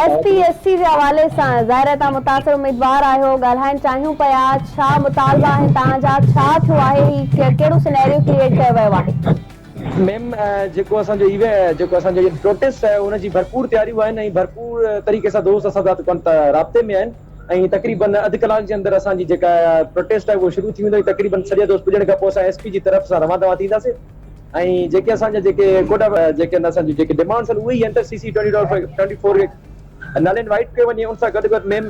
SPSC जे हवाले सां ज़ाहिर है मुतासिर उम्मीदवार आहियो, ॻाल्हाइण चाहियूं पिया, छा मुतालबा आहिनि तव्हांजा, छा थियो आहे, कहिड़ो सिनेरियो क्रिएट कयो वियो आहे? मैम जेको असांजो जेको असांजो प्रोटेस्ट आहे उनजी भरपूर तयारियूं आहिनि ऐं भरपूर तरीक़े सां दोस्त असां सां राब्ते में आहिनि ऐं तक़रीबन अधु कलाक जे अंदरि असांजी जेका प्रोटेस्ट आहे उहो शुरू थी वेंदो। तक़रीबन सॼा दोस्त पुॼण खां पोइ असां SP जी तरफ़ सां रवाना थींदासीं ऐं जेके असांजा जेके असांजी जेके डिमांड्स आहिनि उहे ई अंदरि CC 2024 नल एंड वाइट कयो वञे। उन सां गॾु गॾु मैम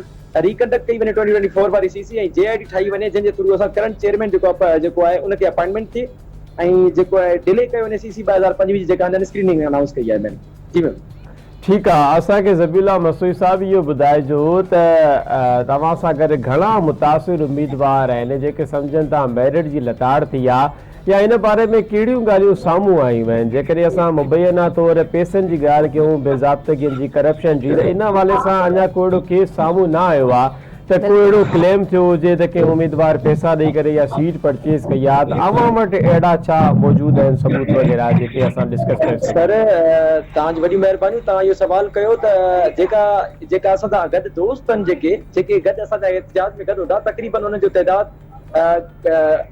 रिकंडक्ट कई वञे 2024 वारी CC ऐं JID ठाही वञे जंहिंजे थ्रू असां करंट चेयरमैन जेको आहे उनखे अपॉइंटमेंट थिए ऐं जेको आहे डिले कयो वञे CC 2025 जी जेका हिननि स्क्रीनिंग अनाउंस कई आहे। मैम जी मैम ठीक है। असांखे ज़बीउल्लाह मसूई साहब इहो ॿुधाइजो त तव्हां सां गॾु घणा मुतासिर उम्मीदवार आहिनि जेके सम्झनि था मेरिट जी लताड़ थी आहे या इन बारे में कहिड़ियूं ॻाल्हियूं साम्हूं आयूं आहिनि? जेकॾहिं असां मुबैना तौर पैसनि जी ॻाल्हि कयूं, बेज़ाब्तगियुनि जी, करप्शन जी, इन हवाले सां अञा को अहिड़ो केस साम्हूं न आयो आहे त को अहिड़ो क्लेम थियो हुजे त कंहिं उम्मीदवार पैसा ॾेई करे या सीट परचेज़ कई आहे, त अवाम वटि अहिड़ा छा मौजूदु आहिनि सबूत वग़ैरह जेके असां डिस्कस करे सघूं? सर तव्हांजी वॾी महिरबानी, तव्हां इहो सवाल कयो त जेका असां सां गॾु दोस्त आहिनि जेके गॾु असांजा एहतिजाज में गॾु हूंदा, तक़रीबन उन्हनि जो तइदाद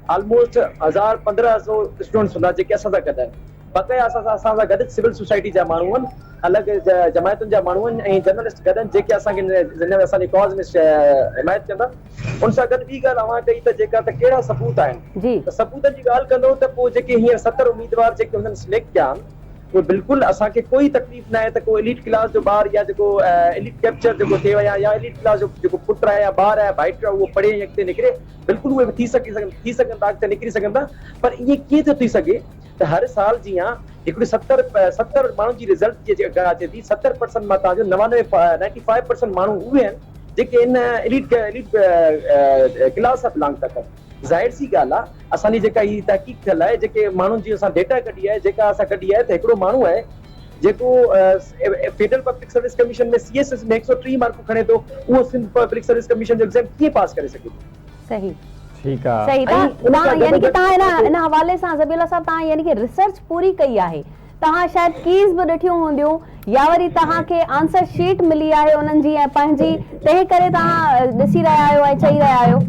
ऑलमोस्ट 1000-1500 स्टूडेंट्स हूंदा जेके असां सां गॾु आहिनि। बक़ाया असां सां गॾु सिविल सोसाइटी जा माण्हू आहिनि, अलॻि जमायतुनि जा माण्हू आहिनि ऐं जर्नलिस्ट गॾु आहिनि जेके असांजे कॉज़ में हिमायत कंदा। उन सां गॾु ॿी ॻाल्हि अवां कई त जेका त कहिड़ा सबूत आहिनि, त सबूतनि जी ॻाल्हि कंदो त पोइ जेके हींअर 70 उम्मीदवार जेके हुननि सिलेक्ट कया आहिनि उहे बिल्कुलु असांखे कोई तकलीफ़ न आहे त को एलीट क्लास जो ॿार या जेको एलीट कैप्चर जेको थिए या एलीट क्लास जो जेको पुटु आहे या ॿार आहे भाइट आहे उहो पढ़े अॻिते निकिरे, बिल्कुलु उहे थी सघनि था, अॻिते निकिरी सघनि था। पर इएं कीअं थो थी सघे त हर साल जीअं हिकिड़ी 70 माण्हुनि जी रिज़ल्ट जी जेका अचे थी 70% मां तव्हांजो 95% माण्हू उहे आहिनि जेके इन एलीट क्लास सां बिलोंग था कनि। ज़ाहिर सी ॻाल्हि आहे, असांजी जेका हीअ तहक़ीक़ थियल आहे, जेके माण्हुनि जी असां डेटा कढी आहे, जेका असां कढी आहे त हिकिड़ो माण्हू आहे जेको फेडरल पब्लिक सर्विस कमीशन में CSS में 103 मार्कूं खणे थो, उहो सिंध पब्लिक सर्विस कमीशन जो एग्ज़ाम कीअं पास करे सघे? सही ठीक है। सही। यानी कि तव्हां इन हवाले सां ज़बीउल्लाह साहब तव्हां यानी कि रिसर्च पूरी कई आहे, तव्हां शायदि कीज़ बि ॾिठियूं हूंदियूं या वरी तव्हांखे आंसर शीट मिली आहे उन्हनि जी ऐं पंहिंजी, तंहिं करे तव्हां ॾिसी रहिया आहियो ऐं चई रहिया आहियो?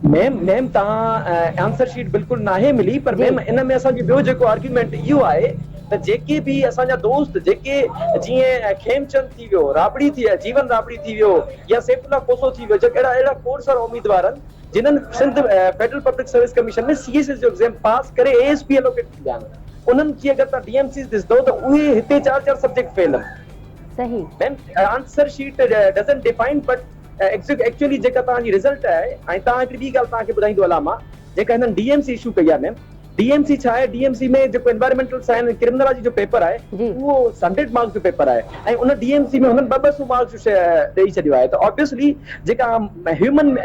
मैम तव्हां आंसर शीट बिल्कुलु नाहे मिली, पर मैम इन में असांजो ॿियो जेको आर्ग्यूमेंट इहो आहे त जेके बि असांजा दोस्त जेके जीअं खेमचंद थी वियो, राबड़ी थी, जीवन राबड़ी थी वियो या सैफुल्लाह कोसो थी वियो, जेके अहिड़ा कोर्स वारा उम्मीदवार आहिनि जिन्हनि Sindh federal public service commission में CSS जो एग्ज़ाम पास करे ASP एलोकेट थी विया आहिनि, उन्हनि जी अगरि तव्हां DMCs ॾिसंदो त उहे हिते 4 सब्जेक्ट फेल आहिनि। सही। Ma'am answer sheet doesn't define but actually जेका तव्हांजी रिज़ल्ट आहे ऐं तव्हां हिकिड़ी ॿी ॻाल्हि तव्हांखे ॿुधाईंदो हलां मां, जेका हिननि DMC इशू कई आहे। मैम DMC छा आहे? DMC में जेको एनवायरमेंटल साइंस क्रिमिनोलॉजी जो पेपर आहे उहो 100 मार्क्स जो पेपर आहे ऐं उन DMC में हुननि 200 मार्क्स ॾेई छॾियो आहे। त ऑब्वियसली जेका ह्यूमन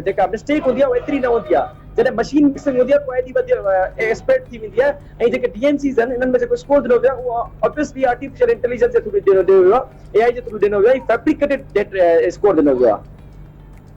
जेका मिस्टेक हूंदी आहे उहा एतिरी न हूंदी आहे, जॾहिं मशीन मिक्सिंग हूंदी आहे पोइ एॾी वधीक एक्सपर्ट थी वेंदी आहे। ऐं जेके DMCs आहिनि इन्हनि में जेको स्कोर ॾिनो वियो आहे उहो ऑब्वियसली आर्टिफिशियल इंटेलिजेंस जे थ्रू ॾिनो वियो आहे, AI जे थ्रू ॾिनो वियो आहे, फैब्रिकेटेड स्कोर ॾिनो वियो आहे।